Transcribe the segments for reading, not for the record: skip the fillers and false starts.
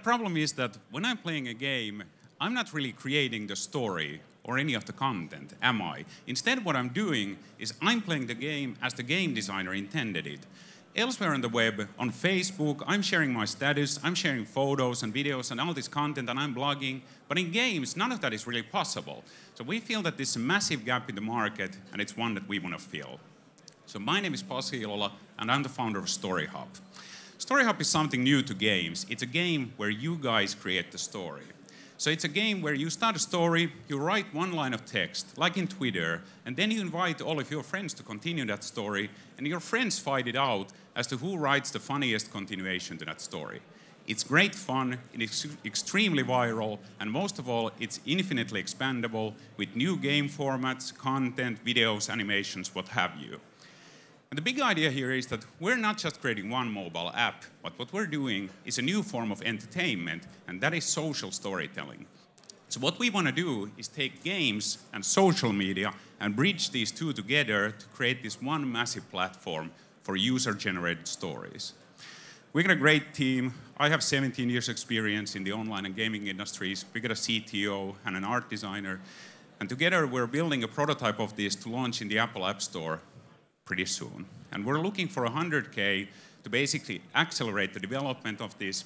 problem is that when I'm playing a game, I'm not really creating the story or any of the content, am I? Instead, what I'm doing is I'm playing the game as the game designer intended it. Elsewhere on the web, on Facebook, I'm sharing my status, I'm sharing photos and videos and all this content, and I'm blogging. But in games, none of that is really possible. So we feel that there's a massive gap in the market, and it's one that we want to fill. So my name is Pasi Ilola, and I'm the founder of StoryHub. StoryHub is something new to games. It's a game where you guys create the story. So it's a game where you start a story, you write one line of text, like in Twitter, and then you invite all of your friends to continue that story, and your friends fight it out as to who writes the funniest continuation to that story. It's great fun, it's extremely viral, and most of all, it's infinitely expandable with new game formats, content, videos, animations, what have you. And the big idea here is that we're not just creating one mobile app, but what we're doing is a new form of entertainment, and that is social storytelling. So what we want to do is take games and social media and bridge these two together to create this one massive platform for user-generated stories. We got a great team. I have 17 years experience in the online and gaming industries. We got a CTO and an art designer. And together we're building a prototype of this to launch in the Apple App Store pretty soon. And we're looking for 100K to basically accelerate the development of this,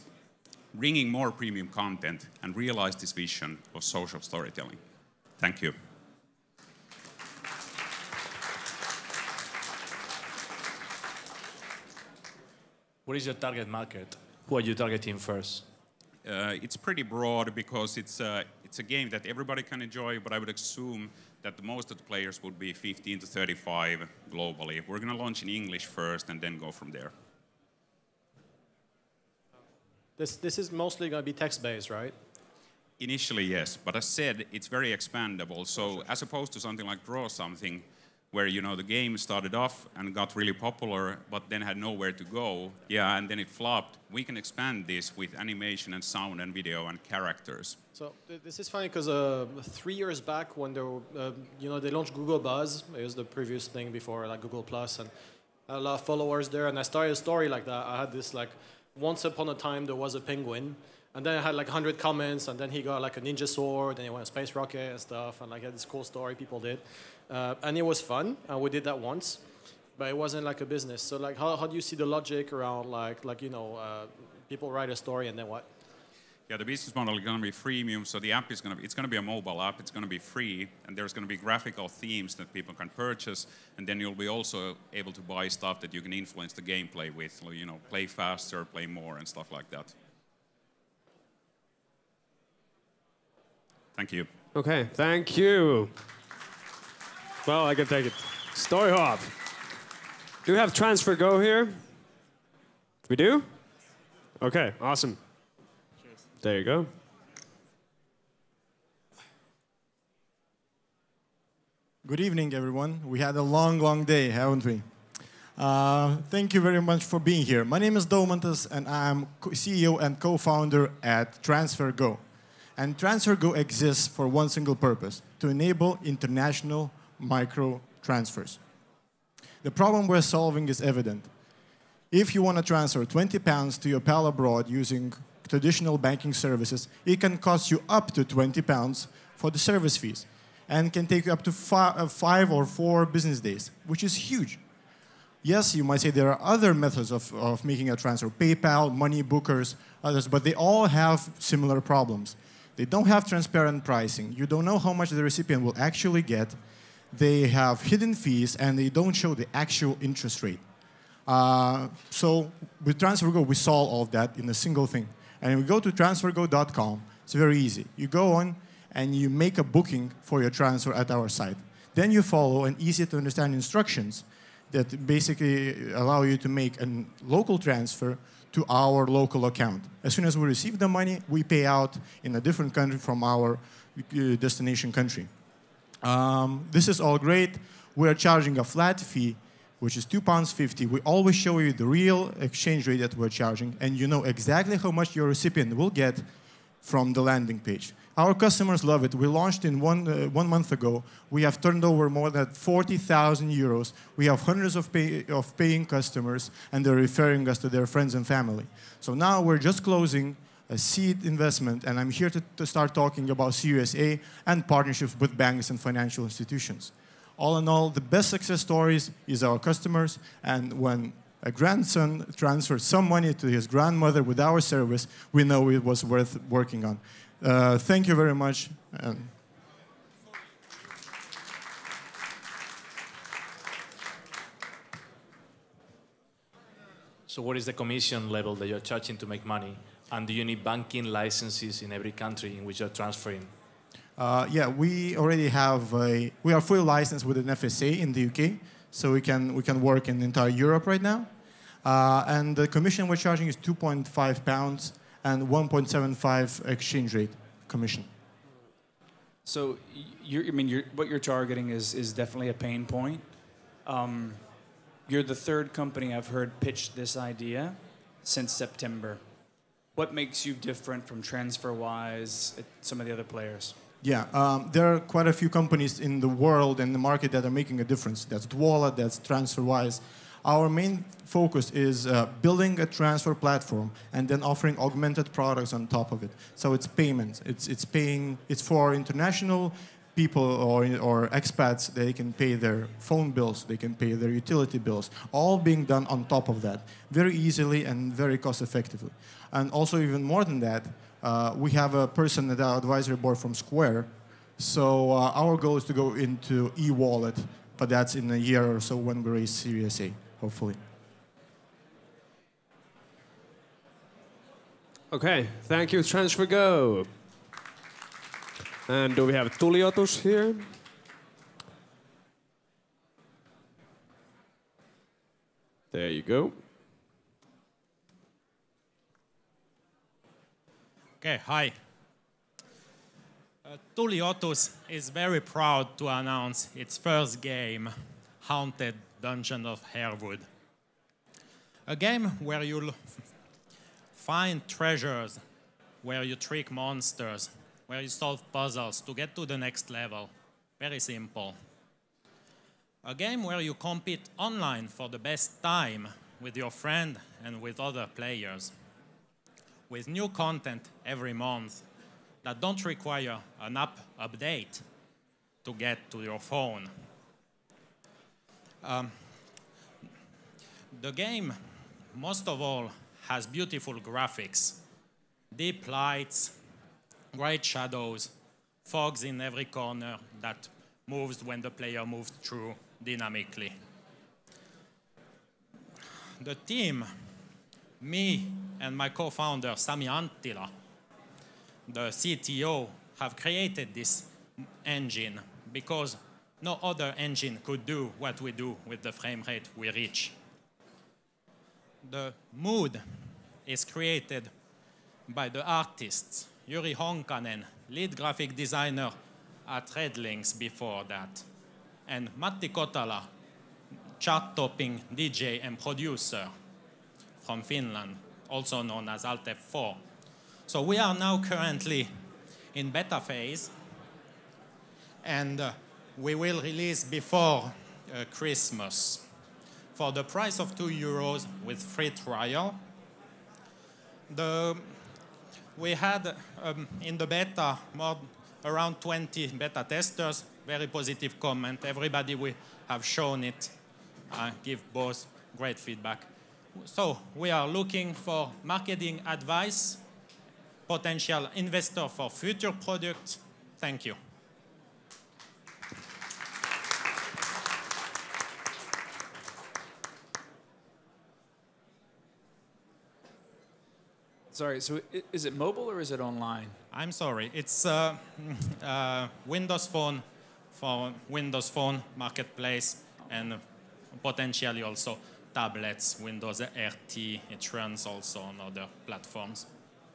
bringing more premium content and realize this vision of social storytelling. Thank you. What is your target market? Who are you targeting first? It's pretty broad because it's a game that everybody can enjoy, but I would assume that most of the players would be 15 to 35 globally. We're going to launch in English first and then go from there. This is mostly going to be text-based, right? Initially, yes. But as said, it's very expandable. So as opposed to something like Draw Something, where the game started off and got really popular, but then had nowhere to go, and then it flopped. We can expand this with animation and sound and video and characters. So this is funny because 3 years back, when they launched Google Buzz, it was the previous thing before like Google Plus, and a lot of followers there. And I started a story like that. I had this like, once upon a time there was a penguin, and then I had like 100 comments, and then he got like a ninja sword, and he went a space rocket and stuff, and like had this cool story people did. And it was fun, and we did that once, but it wasn't like a business. So like, how do you see the logic around people write a story and then what? Yeah, the business model is going to be freemium, so the app is going to be a mobile app. It's going to be free, and there's going to be graphical themes that people can purchase, and then you'll be also able to buy stuff that you can influence the gameplay with. Play faster, play more, and stuff like that. Thank you. Okay, thank you. Well, I can take it. StoryHub. Do we have Transfer Go here? We do? Okay, awesome. Cheers. There you go. Good evening, everyone. We had a long, long day, haven't we? Thank you very much for being here. My name is Daumantas, and I'm CEO and co-founder at Transfer Go. And Transfer Go exists for one single purpose, to enable international micro transfers. The problem we're solving is evident. If you want to transfer 20 pounds to your pal abroad using traditional banking services, it can cost you up to 20 pounds for the service fees, and can take you up to 5 or 4 business days, which is huge. Yes, you might say there are other methods of making a transfer, PayPal, money bookers, others, but they all have similar problems. They don't have transparent pricing. You don't know how much the recipient will actually get. They have hidden fees, and they don't show the actual interest rate. So with TransferGo, we solve all of that in a single thing. And we go to transfergo.com. It's very easy. You go on, and you make a booking for your transfer at our site. Then you follow an easy-to-understand instructions that basically allow you to make a local transfer to our local account. As soon as we receive the money, we pay out in a different country from our destination country. This is all great. We are charging a flat fee, which is £2.50. We always show you the real exchange rate that we're charging, and you know exactly how much your recipient will get from the landing page. Our customers love it. We launched in one month ago. We have turned over more than 40,000 euros. We have hundreds of paying customers, and they're referring us to their friends and family. So now we're just closing a seed investment, and I'm here to start talking about Series A and partnerships with banks and financial institutions. All in all, the best success stories is our customers, and when a grandson transfers some money to his grandmother with our service, we know it was worth working on. Thank you very much. So what is the commission level that you're charging to make money? And do you need banking licenses in every country in which you're transferring? Yeah, we already have we are fully licensed with an FSA in the UK, so we can work in entire Europe right now. And the commission we're charging is £2.5 and 1.75 exchange rate commission. So, what you're targeting is definitely a pain point. You're the third company I've heard pitch this idea since September. What makes you different from TransferWise, some of the other players? Yeah, there are quite a few companies in the world and the market that are making a difference. That's Dwolla, that's TransferWise. Our main focus is building a transfer platform and then offering augmented products on top of it. So it's payments. It's for international people or expats. They can pay their phone bills, they can pay their utility bills, all being done on top of that, very easily and very cost effectively. And also even more than that, we have a person at our advisory board from Square. So our goal is to go into e-wallet, but that's in a year or so when we raise Series A, hopefully. Okay, thank you, TransferGo. And do we have Tuliotus here? There you go. Okay, hi. Tuliotus is very proud to announce its first game, Haunted Dungeon of Harewood. A game where you'll find treasures, where you trick monsters, where you solve puzzles to get to the next level. Very simple. A game where you compete online for the best time with your friend and with other players, with new content every month that don't require an app update to get to your phone. The game, most of all, has beautiful graphics, deep lights, great shadows, fogs in every corner that moves when the player moves through dynamically. The team, me and my co-founder Sami Anttila, the CTO, have created this engine because no other engine could do what we do with the frame rate we reach. The mood is created by the artists, Juri Honkanen, lead graphic designer at Redlinks before that, and Matti Kotala, chart-topping DJ and producer from Finland, also known as Alt-F4. So we are now currently in beta phase, and we will release before Christmas for the price of €2 with free trial. We had in the beta around 20 beta testers, very positive comment. Everybody we have shown it give both great feedback. So we are looking for marketing advice, potential investor for future products. Thank you. Sorry, so is it mobile or is it online? I'm sorry, it's Windows Phone for Windows Phone Marketplace and potentially also tablets, Windows RT. It runs also on other platforms.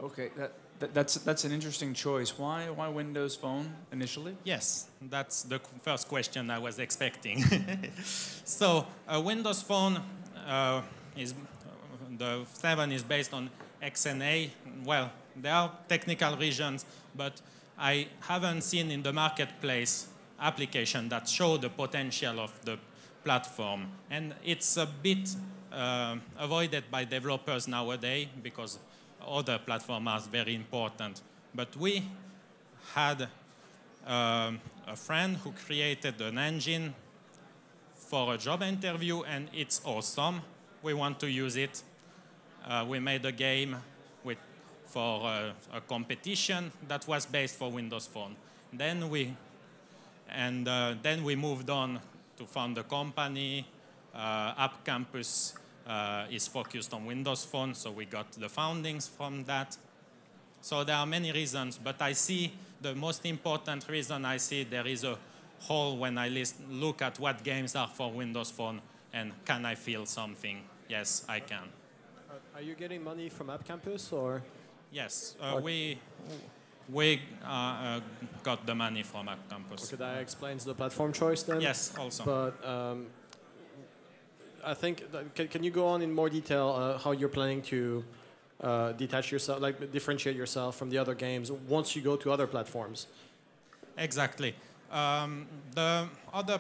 Okay, that's an interesting choice. Why Windows Phone initially? Yes, that's the first question I was expecting. So Windows Phone the 7 is based on XNA. Well, there are technical reasons, but I haven't seen in the marketplace application that show the potential of the platform. And it's a bit avoided by developers nowadays because other platforms are very important. But we had a friend who created an engine for a job interview, and it's awesome. We want to use it. We made a game for a competition that was based for Windows Phone. Then we moved on to found a company. App Campus is focused on Windows Phone, so we got the foundings from that. So there are many reasons, but I see the most important reason I see there is a hole when I look at what games are for Windows Phone and can I feel something? Yes, I can. Are you getting money from App Campus or? Yes, we got the money from App Campus. Okay, that explains the platform choice then? Yes, also. But I think, can you go on in more detail how you're planning to detach yourself, like differentiate yourself from the other games once you go to other platforms? Exactly. On other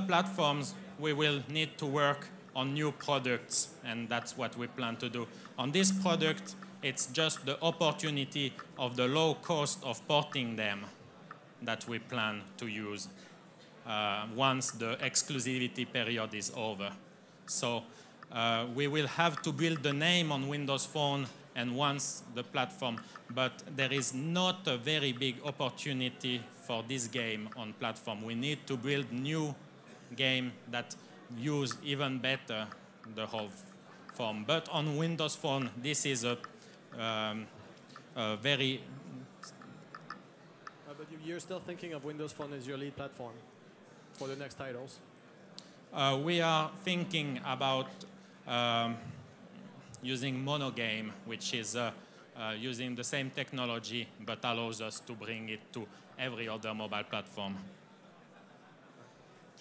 platforms, we will need to work on new products, and that's what we plan to do. On this product, it's just the opportunity of the low cost of porting them that we plan to use once the exclusivity period is over. So we will have to build the name on Windows Phone and once the platform, but there is not a very big opportunity for this game on platform. We need to build new game that use even better the whole form. But on Windows Phone, this is a very... but you're still thinking of Windows Phone as your lead platform for the next titles? We are thinking about using monogame, which is using the same technology but allows us to bring it to every other mobile platform.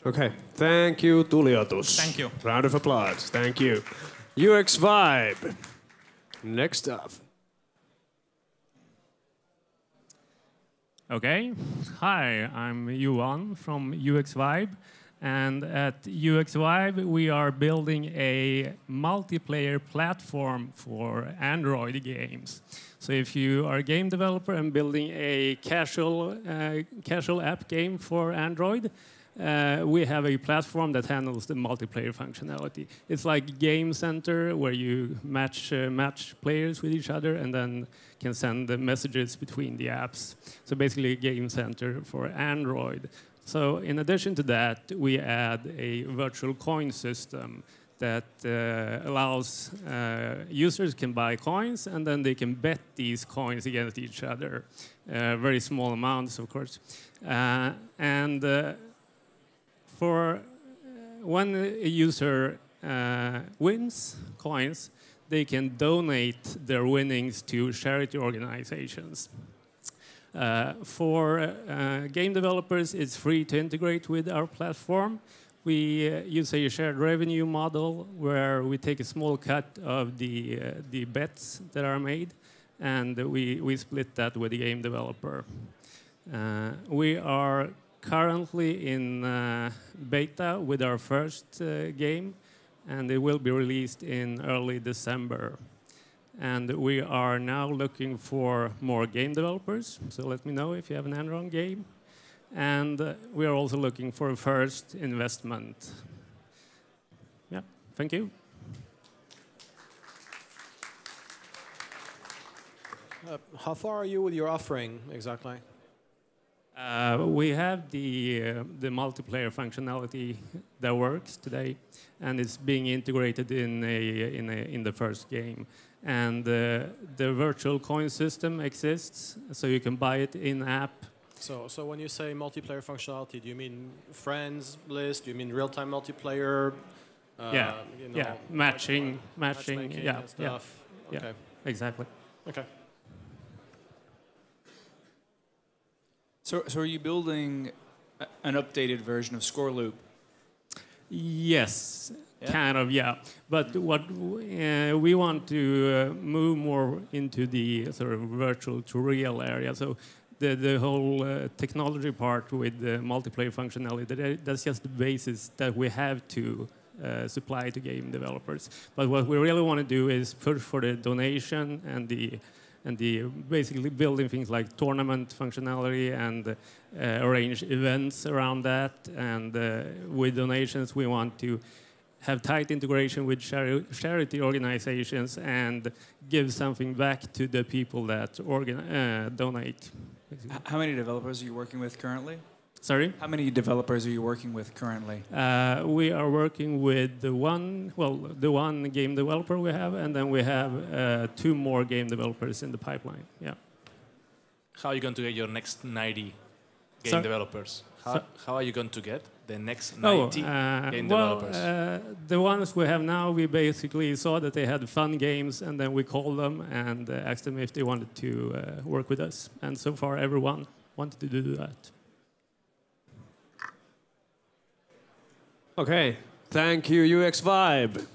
Okay, thank you, Tuliotus. Thank you. Round of applause. Thank you. UX Vibe. Next up. Okay. Hi, I'm Johan from UX Vibe. And at UX Vibe, we are building a multiplayer platform for Android games. So if you are a game developer and building a casual app game for Android, we have a platform that handles the multiplayer functionality. It's like Game Center, where you match players with each other and then can send the messages between the apps. So basically, a Game Center for Android. So in addition to that, we add a virtual coin system that allows users can buy coins and then they can bet these coins against each other. Very small amounts, of course. For when a user wins coins, they can donate their winnings to charity organizations. For game developers, it's free to integrate with our platform. We use a shared revenue model where we take a small cut of the bets that are made, and we split that with the game developer. We are currently in beta with our first game, and it will be released in early December. And we are now looking for more game developers, so let me know if you have an Android game. And we are also looking for a first investment. Yeah, thank you. How far are you with your offering exactly? We have the multiplayer functionality that works today, and it's being integrated in the first game. And the virtual coin system exists, so you can buy it in-app. So when you say multiplayer functionality, do you mean friends list? Do you mean real-time multiplayer? Yeah, you know, yeah, matching, yeah, and stuff. Yeah, Okay. exactly. Okay. So are you building an updated version of Score Loop? Yes, Yeah? kind of, yeah. But what we want to move more into the sort of virtual to real area. So the whole technology part with the multiplayer functionality, that's just the basis that we have to supply to game developers. But what we really want to do is push for the donation and the basically building things like tournament functionality and arrange events around that. And with donations, we want to have tight integration with charity organizations and give something back to the people that donate. How many developers are you working with currently? Sorry? How many developers are you working with currently? We are working with the one game developer we have, and then we have 2 more game developers in the pipeline. Yeah. How are you going to get your next 90 game developers? How are you going to get the next 90 game developers? The ones we have now, we basically saw that they had fun games, and then we called them and asked them if they wanted to work with us. And so far, everyone wanted to do that. Okay, thank you, UX Vibe.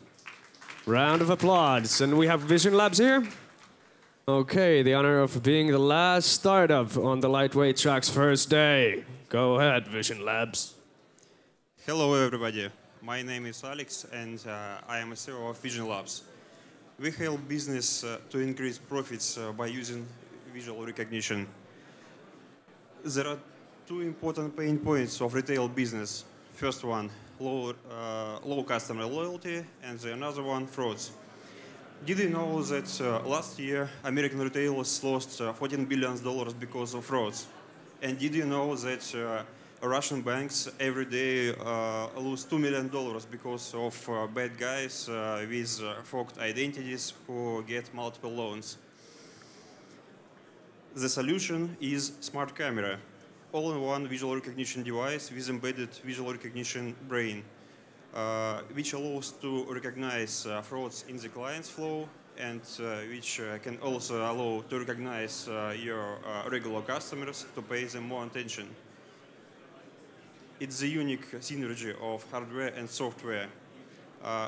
Round of applause. And we have Vision Labs here. Okay, the honor of being the last startup on the Lightweight Track's first day. Go ahead, Vision Labs. Hello, everybody. My name is Alex, and I am a CEO of Vision Labs. We help business to increase profits by using visual recognition. There are 2 important pain points of retail business. First one, low customer loyalty, and the another one, frauds. Did you know that last year American retailers lost $14 billion because of frauds? And did you know that Russian banks every day lose $2 million because of bad guys with forked identities who get multiple loans? The solution is smart camera. All-in-one visual recognition device with embedded visual recognition brain, which allows to recognize frauds in the client's flow and which can also allow to recognize your regular customers to pay them more attention. It's the unique synergy of hardware and software.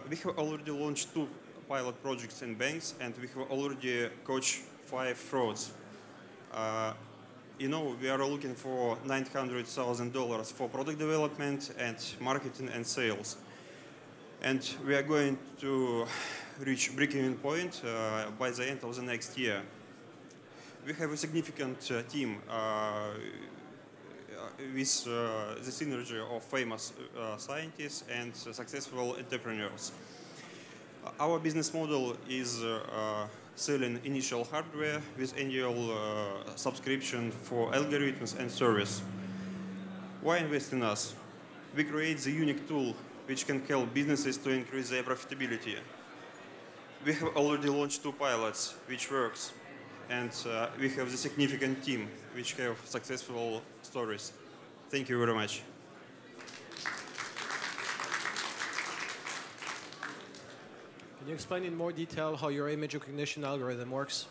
We have already launched 2 pilot projects in banks, and we have already caught 5 frauds. You know, we are looking for $900,000 for product development and marketing and sales. And we are going to reach break-even point by the end of the next year. We have a significant team with the synergy of famous scientists and successful entrepreneurs. Our business model is selling initial hardware with annual subscription for algorithms and service. Why invest in us? We create the unique tool which can help businesses to increase their profitability. We have already launched 2 pilots, which works, and we have the significant team which have successful stories. Thank you very much. Can you explain in more detail how your image recognition algorithm works?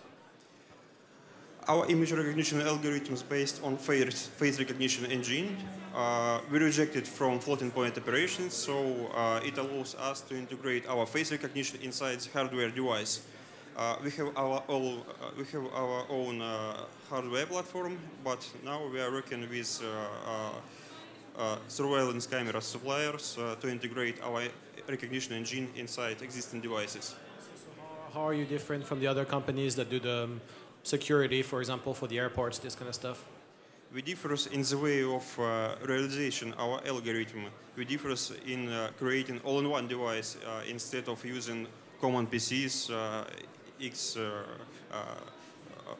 Our image recognition algorithm is based on face recognition engine. We reject it from floating point operations, so it allows us to integrate our face recognition inside the hardware device. We have our own hardware platform, but now we are working with surveillance camera suppliers to integrate our recognition engine inside existing devices. How are you different from the other companies that do the security, for example, for the airports, this kind of stuff? We differ in the way of realization our algorithm. We differ in creating all-in-one device instead of using common PCs,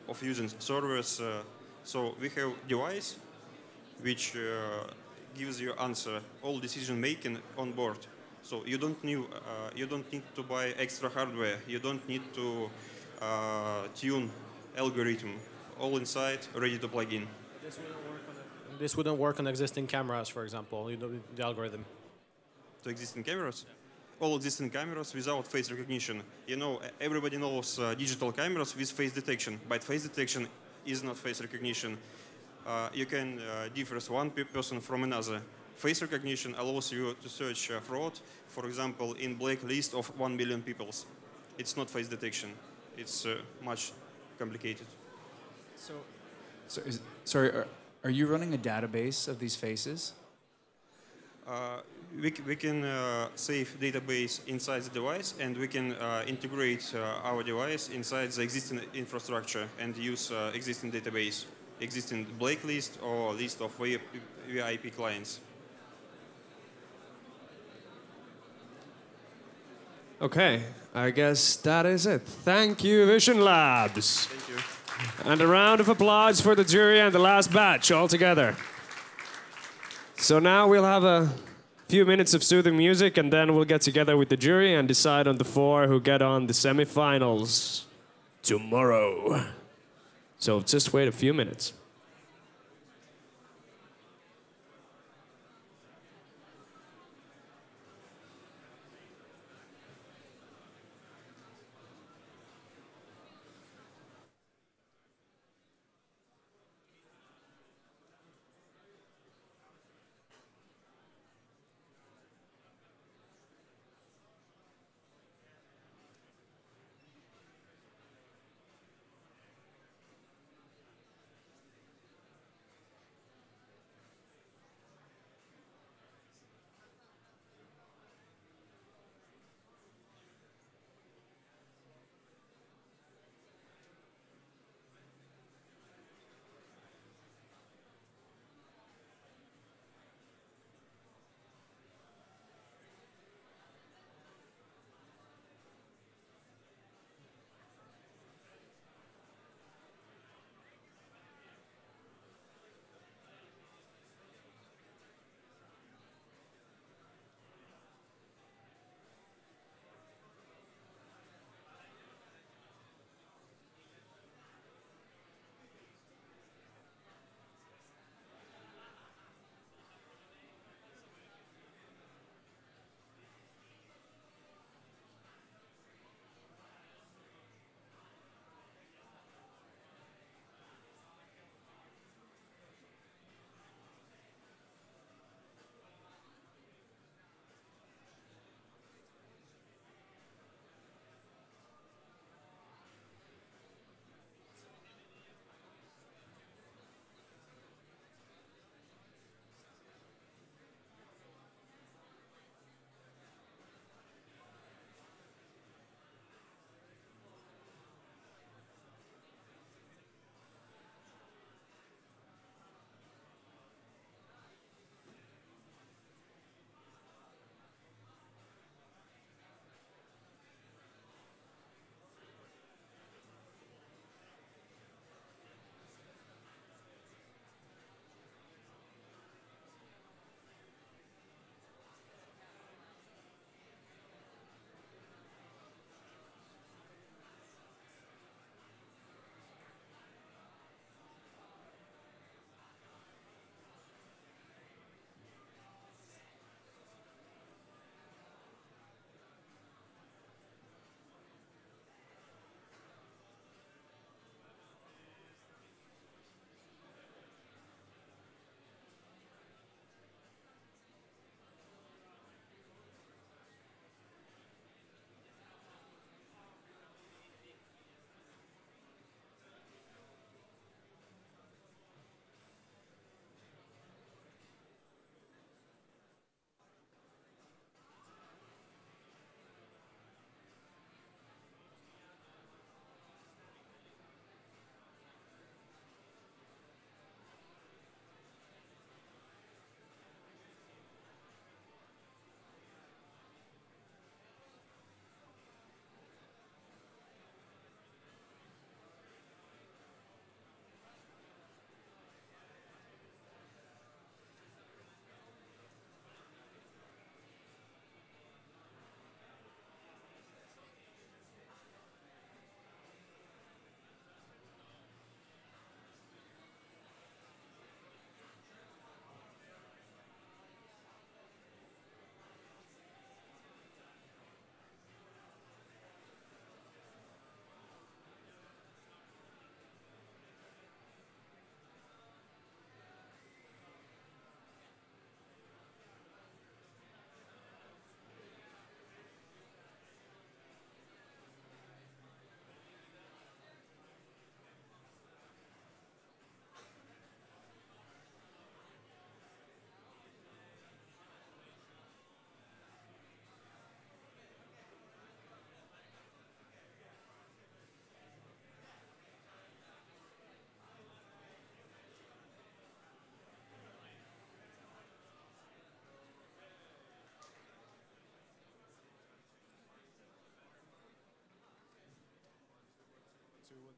of using servers. So we have device which gives you answer all decision making on board. So you don't need to buy extra hardware. You don't need to tune algorithm. All inside, ready to plug in. This wouldn't work on existing cameras, for example, the algorithm. To existing cameras? All existing cameras without face recognition. You know, everybody knows digital cameras with face detection, but face detection is not face recognition. You can differ one person from another. Face recognition allows you to search fraud, for example, in blacklist of 1 million people. It's not face detection. It's much complicated. Sorry, are you running a database of these faces? we can save database inside the device, and we can integrate our device inside the existing infrastructure and use existing database, existing blacklist or list of VIP clients. Okay, I guess that is it. Thank you, Vision Labs. Thank you. And a round of applause for the jury and the last batch all together. So now we'll have a few minutes of soothing music, and then we'll get together with the jury and decide on the 4 who get on the semifinals tomorrow. So just wait a few minutes.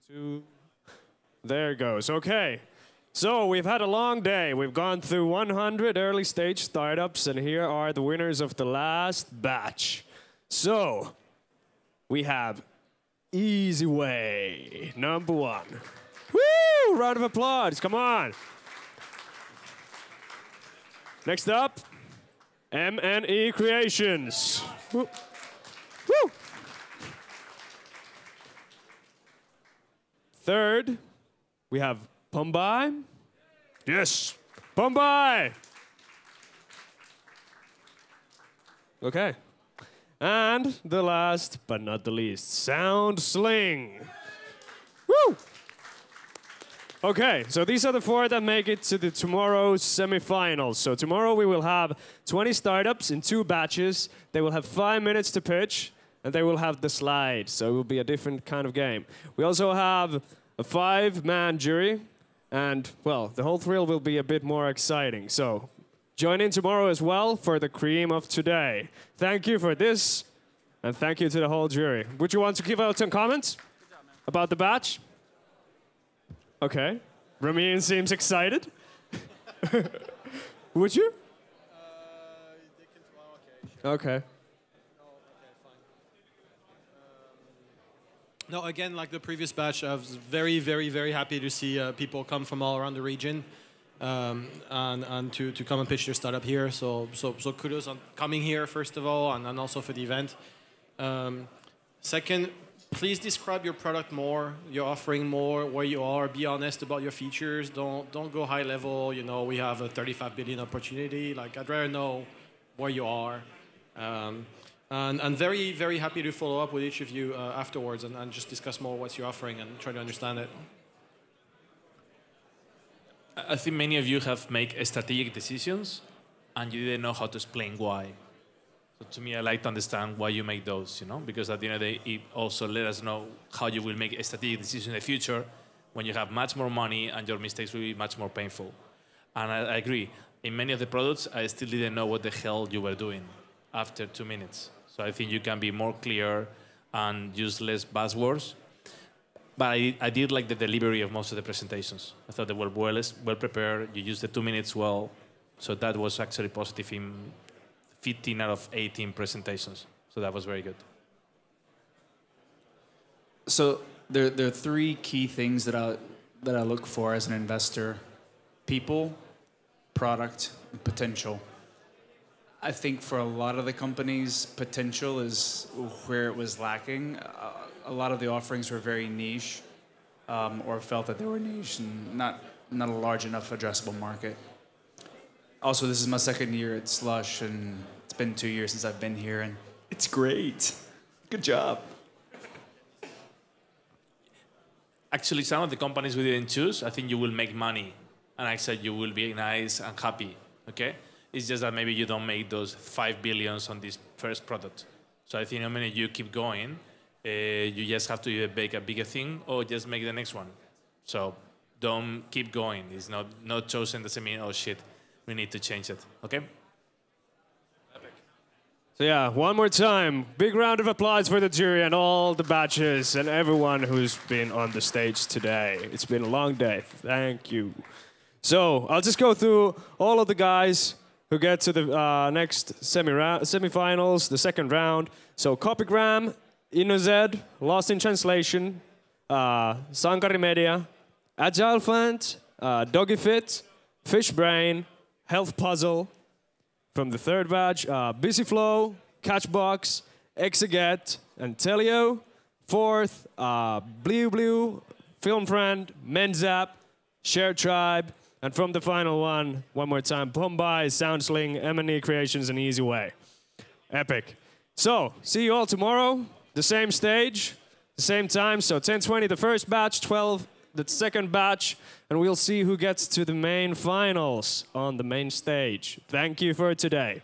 2. There it goes. Okay. So we've had a long day. We've gone through 100 early stage startups, and here are the winners of the last batch. So we have Easy Way, number 1. Woo! Round of applause. Come on. Next up, MNE Creations. Woo. Woo. Third, we have Pombai. Yes, Pombai. Okay. And the last but not the least, Sound Sling. Woo! Okay, so these are the 4 that make it to the tomorrow's semifinals. So tomorrow we will have 20 startups in 2 batches. They will have 5 minutes to pitch, and they will have the slide. So it will be a different kind of game. We also have a 5-man jury, and, well, the whole thrill will be a bit more exciting. So join in tomorrow as well for the cream of today. Thank you for this, and thank you to the whole jury. Would you want to give out some comments about the batch? Okay. Ramin seems excited. Would you? Okay. No, again, like the previous batch, I was very, very, very happy to see people come from all around the region and to come and pitch their startup here. So kudos on coming here, first of all, and also for the event. Second, please describe your product more, your offering more, where you are. Be honest about your features. Don't go high level. You know, we have a 35 billion opportunity. Like, I'd rather know where you are. And very, very happy to follow up with each of you afterwards and just discuss more what you're offering and try to understand it. I think many of you have made strategic decisions and you didn't know how to explain why. So to me, I like to understand why you make those, you know, because at the end of the day, it also let us know how you will make a strategic decision in the future when you have much more money and your mistakes will be much more painful. And I agree. In many of the products, I still didn't know what the hell you were doing after 2 minutes. So I think you can be more clear and use less buzzwords. But I did like the delivery of most of the presentations. I thought they were well prepared. You used the 2 minutes well. So that was actually positive in 15 out of 18 presentations. So that was very good. So there are 3 key things that I look for as an investor: people, product, and potential. I think for a lot of the companies, potential is where it was lacking. A lot of the offerings were very niche, or felt that they were niche and not a large enough addressable market. Also, this is my 2nd year at Slush, and it's been 2 years since I've been here, and it's great. Good job. Actually, some of the companies we didn't choose, I think you will make money. And I said you will be nice and happy, okay? It's just that maybe you don't make those 5 billions on this first product. So I think the minute you keep going, you just have to either make a bigger thing or just make the next one. So don't keep going. It's not chosen doesn't mean, oh shit, we need to change it, okay? So yeah, one more time, big round of applause for the jury and all the batches and everyone who's been on the stage today. It's been a long day. Thank you. So I'll just go through all of the guys who get to the next semifinals, the 2nd round. So Copygram, InnoZ, Lost in Translation, Sankari Media, Agile Plant, Doggyfit, Fishbrain, Health Puzzle. From the 3rd batch, Busyflow, Catchbox, Exeget, and Telio. 4th, Blue, Film Friend, Menzap, Share Tribe, and from the final one more time, Pombai, Soundsling, MNE Creations, and Easy Way. Epic. So, see you all tomorrow, the same stage, the same time. So 10:20 the 1st batch, 12 the 2nd batch, and we'll see who gets to the main finals on the main stage. Thank you for today.